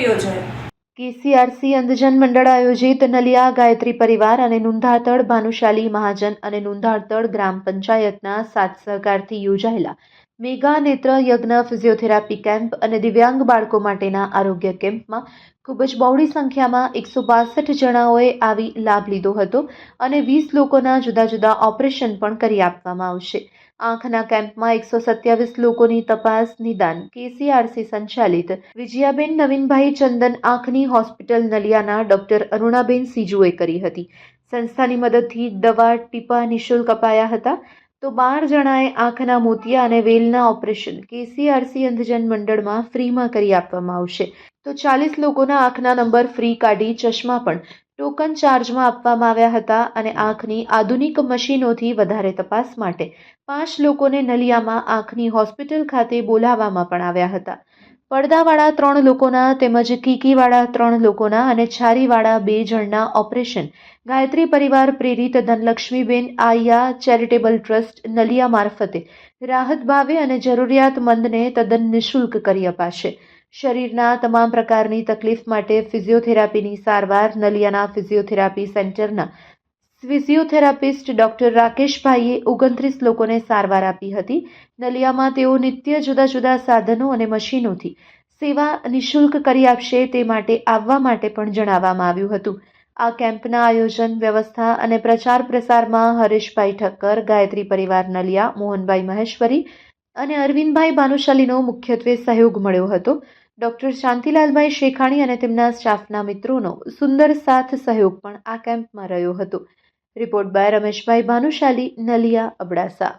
યોજાયો? કેસીઆરસી અંધજન મંડળ આયોજિત નલિયા ગાયત્રી પરિવાર અને નુંધાતડ ભાનુશાલી મહાજન અને નુંધાતડ ગ્રામ પંચાયતના સાથ સહકારથી યોજાયેલા મેગા નેત્ર યજ્ઞ ફિઝિયોથેરાપી કેમ્પ અને દિવ્યાંગ બાળકો માટેના આરોગ્ય કેમ્પમાં ખૂબ જ બહોળી સંખ્યામાં 162 જણાઓએ આવી લાભ લીધો હતો અને 20 લોકોના જુદા જુદા ઓપરેશન પણ કરી આપવામાં આવશે. આંખના કેમ્પમાં 127 લોકોની તપાસ નિદાન કેસીઆરસી સંચાલિત વિજયાબેન નવીનભાઈ ચંદન આંખની હોસ્પિટલ નલિયાના ડોક્ટર અરુણાબેન સીજુએ કરી હતી. સંસ્થાની મદદથી દવા ટીપા નિઃશુલ્ક અપાયા હતા. તો 12 જણાએ આંખના મોતિયા અને વેલના ઓપરેશન કેસીઆરસી અંધજન મંડળમાં ફ્રીમાં કરી આપવામાં આવશે. તો 40 લોકોના આંખના નંબર ફ્રી કાઢી ચશ્મા પણ ટોકન ચાર્જમાં આપવામાં આવ્યા હતા અને આંખની આધુનિક મશીનોથી વધારે તપાસ માટે 5 લોકોને નલિયામાં આંખની હોસ્પિટલ ખાતે બોલાવવામાં પણ આવ્યા હતા. પડદાવાળા 3 લોકોના તેમજ કીકીવાળા 3 લોકોના અને છારીવાળા 2 જણના ઓપરેશન ગાયત્રી પરિવાર પ્રેરિત ધનલક્ષ્મીબેન આયા ચેરિટેબલ ટ્રસ્ટ નલિયા મારફતે રાહત ભાવે અને જરૂરિયાતમંદને તદ્દન નિઃશુલ્ક કરી અપાશે. શરીરના તમામ પ્રકારની તકલીફ માટે ફિઝિયોથેરાપીની સારવાર નલિયાના ફિઝિયોથેરાપી સેન્ટરના ફિઝિયોથેરાપિસ્ટ ડોક્ટર રાકેશભાઈએ 29 લોકોને સારવાર આપી હતી. નલિયામાં તેઓ નિત્ય જુદા જુદા સાધનો અને મશીનોથી સેવા નિઃશુલ્ક કરી આપશે તે માટે આવવા માટે પણ જણાવવામાં આવ્યું હતું. આ કેમ્પના આયોજન, વ્યવસ્થા અને પ્રચાર પ્રસારમાં હરેશભાઈ ઠક્કર, ગાયત્રી પરિવાર નલિયા, મોહનભાઈ મહેશ્વરી અને અરવિંદભાઈ ભાનુશાલીનો મુખ્યત્વે સહયોગ મળ્યો હતો. ડોક્ટર શાંતિલાલભાઈ શેખાણી અને તેમના સ્ટાફના મિત્રોનો સુંદર સાથ સહયોગ પણ આ કેમ્પમાં રહ્યો હતો. Report by Rameshbhai Bhanushali, Naliya, Abdasa.